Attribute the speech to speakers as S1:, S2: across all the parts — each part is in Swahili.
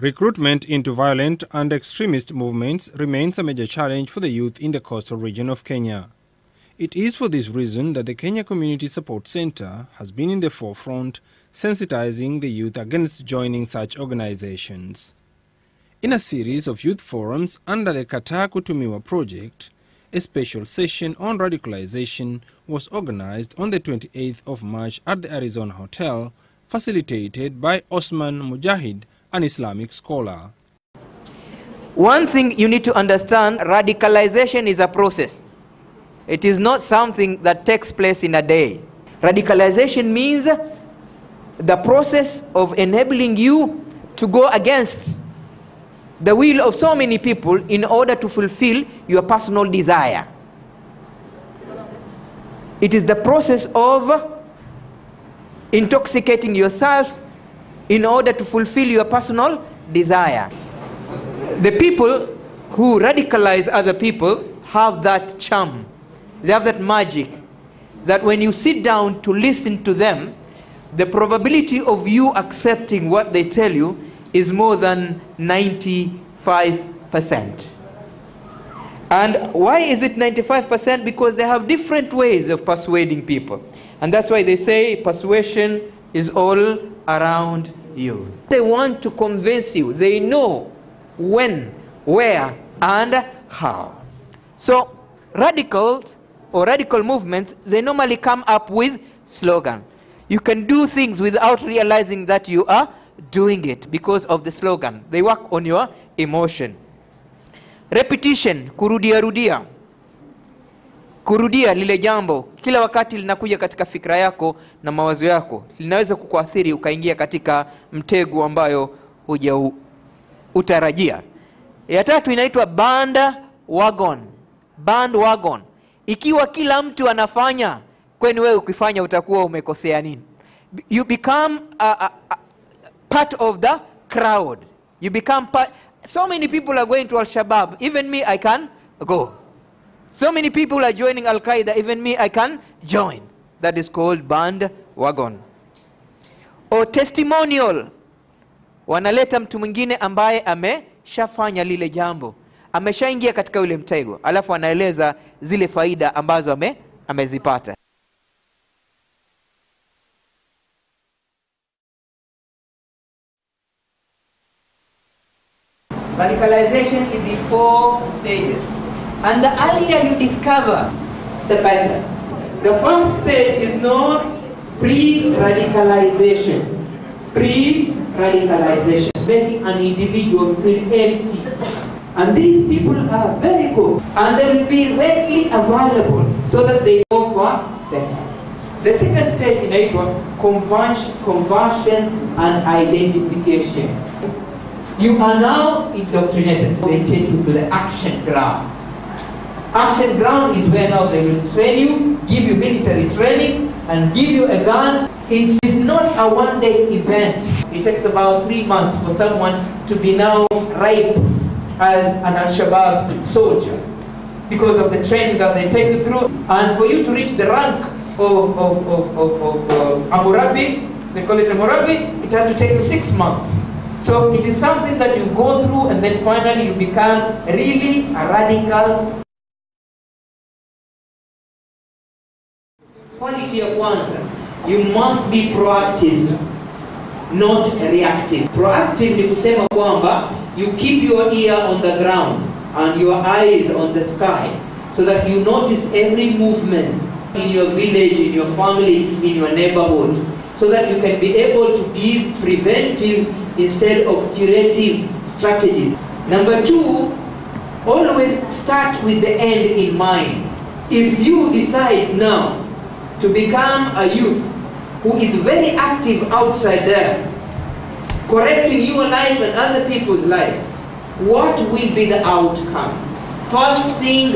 S1: Recruitment into violent and extremist movements remains a major challenge for the youth in the coastal region of Kenya. It is for this reason that the Kenya Community Support Center has been in the forefront, sensitizing the youth against joining such organizations. In a series of youth forums under the Kataa Kutumiwa project, a special session on radicalization was organized on the 28th of March at the Arizona Hotel, facilitated by Osman Mujahid, an Islamic scholar.
S2: One thing you need to understand, radicalization is a process. It is not something that takes place in a day. Radicalization means the process of enabling you to go against the will of so many people in order to fulfill your personal desire. It is the process of intoxicating yourself in order to fulfill your personal desire. The people who radicalize other people have that charm. They have that magic that when you sit down to listen to them, the probability of you accepting what they tell you is more than 95%. And why is it 95%? Because they have different ways of persuading people. And that's why they say persuasion is all around you. They want to convince you. They know when, where, and how. So radicals or radical movements, they normally come up with slogan. You can do things without realizing that you are doing it because of the slogan. They work on your emotion. Repetition, kurudia rudia. Kurudia lile jambo kila wakati linakuja katika fikra yako na mawazo yako, linaweza kukuathiri ukaingia katika mtego ambayo utarajia. Ya tatu inaitwa bandwagon. Bandwagon. Ikiwa kila mtu anafanya, kwani wewe ukifanya utakuwa umekosea nini? You become part of the crowd. You become part. So many people are going to Al-Shabaab. Even me, I can go. So many people are joining Al-Qaeda. Even me, I can join. That is called bandwagon. Or testimonial. Wanaleta mtu mwingine ambaye ameshafanya lile jambo, ameshaingia katika ule mtego, alafu anaeleza zile faida ambazo amezipata. Radicalization is in 4 stages. And the earlier you discover, the better. The first stage is known pre-radicalization. Pre-radicalization, making an individual feel empty. And these people are very good. And they will be readily available so that they go for the help. The second stage in it was conversion and identification. You are now indoctrinated. They take you to the action ground. Action ground is where now they will train you, give you military training, and give you a gun. It is not a one-day event. It takes about 3 months for someone to be now ripe as an Al-Shabaab soldier because of the training that they take you through. And for you to reach the rank of Amurabi, they call it Amurabi, it has to take you 6 months. So it is something that you go through and then finally you become really a radical. Quality ya kwanza, you must be proactive, not reactive. Proactive ni kusema kwamba you keep your ear on the ground and your eyes on the sky so that you notice every movement in your village, in your family, in your neighborhood, so that you can be able to give preventive instead of curative strategies. Number 2, always start with the end in mind. If you decide now to become a youth who is very active outside there, correcting your life and other people's life, what will be the outcome? First thing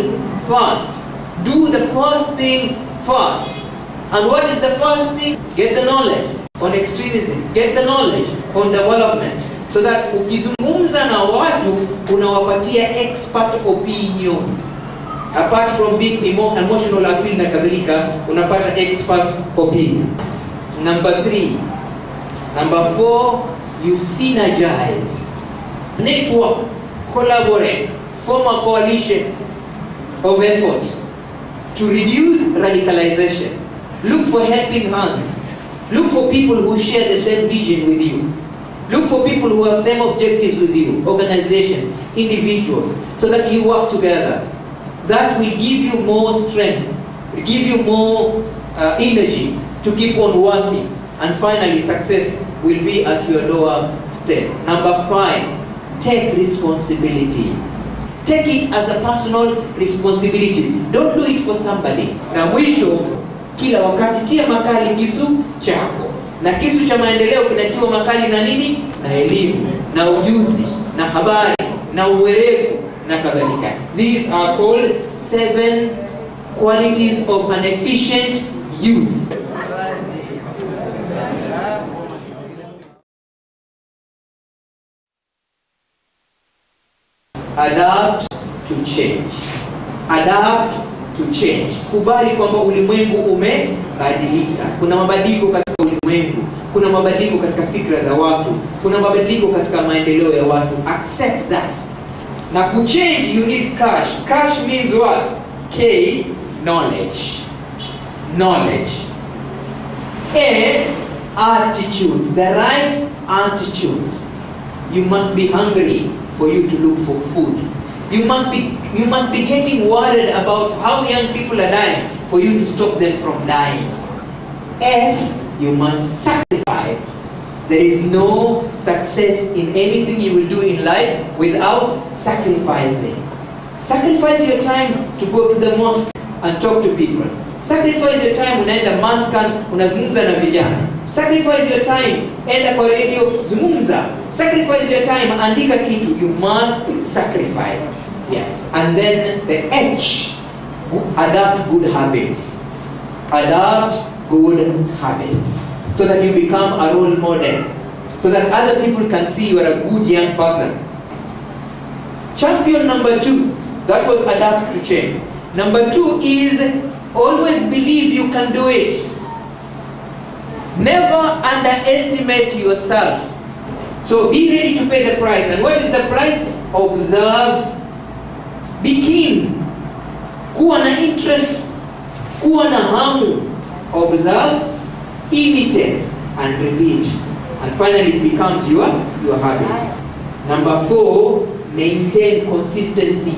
S2: first. Do the first thing first. And what is the first thing? Get the knowledge on extremism. Get the knowledge on development. So that ukizungumza na watu unawapatia expert opinion. Apart from being emotional appeal na kadhalika, unapata expert opinions. Number 3. Number 4, you synergize. network, collaborate, form a coalition of effort to reduce radicalization. Look for helping hands. Look for people who share the same vision with you. Look for people who have same objectives with you, organizations, individuals, so that you work together. That will give you more strength, will give you more energy to keep on working. And finally, success will be at your doorstep. Number 5, take responsibility. Take it as a personal responsibility. Don't do it for somebody. Na mwisho, kila wakati tia makali kisu chako. Na kisu cha maendeleo kinatiwa makali na nini? Na elimu, na ujuzi, na habari, na uwerevu, na kadhalika. These are called 7 qualities of an efficient youth. Adapt to change. Adapt to change. Kubali kwamba ulimwengu umebadilika. Kuna mabadiliko katika ulimwengu. Kuna mabadiliko katika fikra za watu. Kuna mabadiliko katika maendeleo ya watu. Accept that. Na kuchange you need cash. Cash means what? K, knowledge. Knowledge. A, attitude. The right attitude. You must be hungry for you to look for food. You must be getting worried about how young people are dying for you to stop them from dying. S, you must sacrifice. There is no success in anything you will do in life without sacrificing. Sacrifice your time to go to the mosque and talk to people. Sacrifice your time unaenda maskan unazungumza na vijana. Sacrifice your time enda kwa radio zungumza. Sacrifice your time andika kitu. You must sacrifice. Yes. And then the H, adapt good habits. Adapt good habits. So that you become a role model. So that other people can see you are a good young person. Champion number 2, that was adapt to change. Number 2 is always believe you can do it. Never underestimate yourself. So be ready to pay the price. And what is the price? Observe. Be keen. Kuwa na interest. Kuwa na hamu. Observe, imitate, and repeat. And finally it becomes your habit. Number 4, maintain consistency.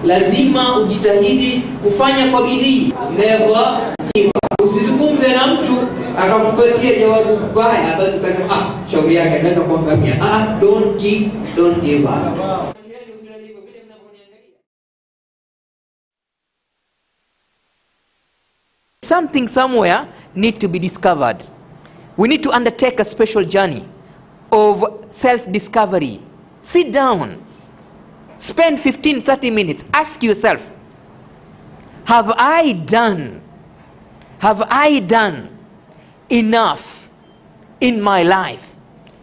S2: Lazima ujitahidi kufanya kwa bidii. Never give up. Usizungumze na mtu akakupatia jawabu baya basi ukasema shauri yake anaweza kuangamia. Don't give up. Something somewhere need to be discovered. We need to undertake a special journey of self-discovery. Sit down. Spend 15-30 minutes. Ask yourself, have I done enough in my life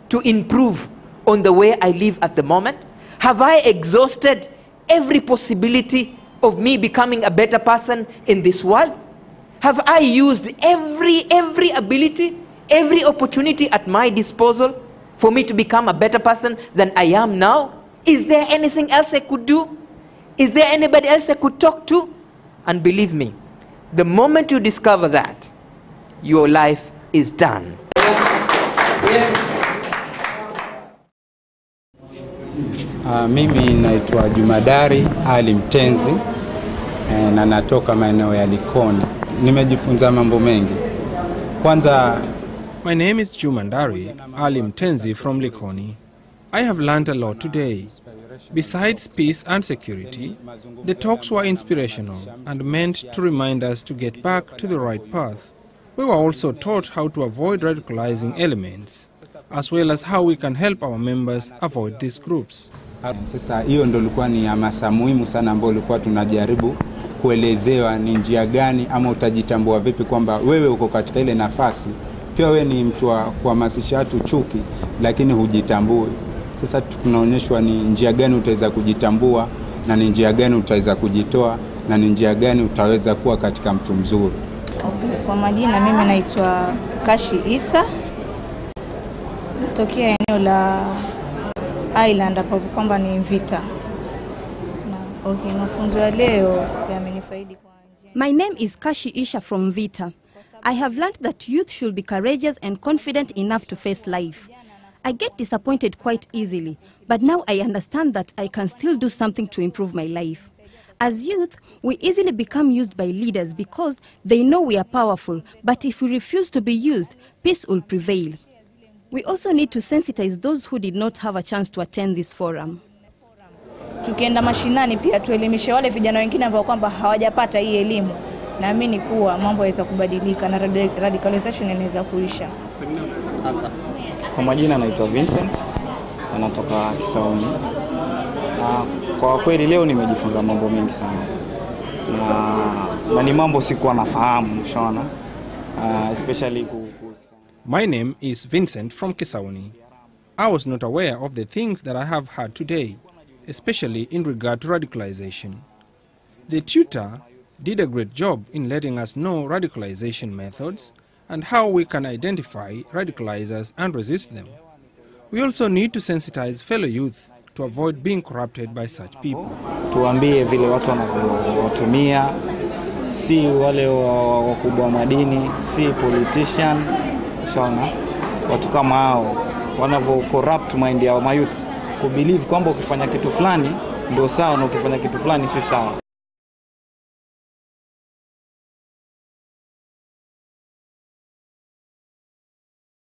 S2: to improve on the way I live at the moment? Have I exhausted every possibility of me becoming a better person in this world? Have I used every ability, every opportunity at my disposal for me to become a better person than I am now? Is there anything else I could do? Is there anybody else I could talk to? And believe me, the moment you discover that, your life is done. Yes.
S3: Mimi naitwa Jumadari Ali Mtenzi na natoka maeneo ya Likoni. Nimejifunza mambo mengi. Kwanza,
S1: my name is Jumandari Ali Mtenzi from Likoni. I have learned a lot today. Besides peace and security, the talks were inspirational and meant to remind us to get back to the right path. We were also taught how to avoid radicalizing elements, as well as how we can help our members avoid these groups.
S3: Sasa hiyo ndo ilikuwa ni hamasa muhimu sana ambayo ilikuwa tunajaribu kuelezewa ni njia gani ama utajitambua vipi kwamba wewe uko katika ile nafasi. Pia wewe ni mtu wa kuhamasisha watu chuki lakini hujitambui. Sasa tunaonyeshwa ni njia gani utaweza kujitambua na ni njia gani utaweza kujitoa na ni njia gani utaweza kuwa katika mtu mzuri.
S4: Kwa majina mimi naitwa Kashi Isa. Natokea eneo la Island hapo kwamba ni Vita. Okay, mafunzo ya leo yamenifaidi kwa njia.
S5: My name is Kashi Isha from Vita. I have learned that youth should be courageous and confident enough to face life. I get disappointed quite easily, but now I understand that I can still do something to improve my life. As youth, we easily become used by leaders because they know we are powerful, but if we refuse to be used, peace will prevail. We also need to sensitize those who did not have a chance to attend this forum.
S4: Tukienda mashinani pia tuelimishe wale vijana wengine ambao kwamba hawajapata hii elimu. Naamini kuwa mambo yaweza kubadilika na radicalization inaweza kuisha.
S6: Kwa majina naitwa Vincent, natoka Kisauni. Na kwa kweli leo nimejifunza mambo mengi sana. Na ni mambo sikuwa nafahamu, unaona. Especially
S1: My name is Vincent from Kisauni. I was not aware of the things that I have heard today, especially in regard to radicalization. The tutor did a great job in letting us know radicalization methods and how we can identify radicalizers and resist them. We also need to sensitize fellow youth to avoid being corrupted by such people.
S6: Tuambie vile watu wanatumia, si wale wakubwa madini, si politician, shaona watu kama hao wanavyo corrupt mind ya youth, kubelieve kwamba ukifanya kitu fulani ndio sawa na ukifanya kitu fulani si sawa.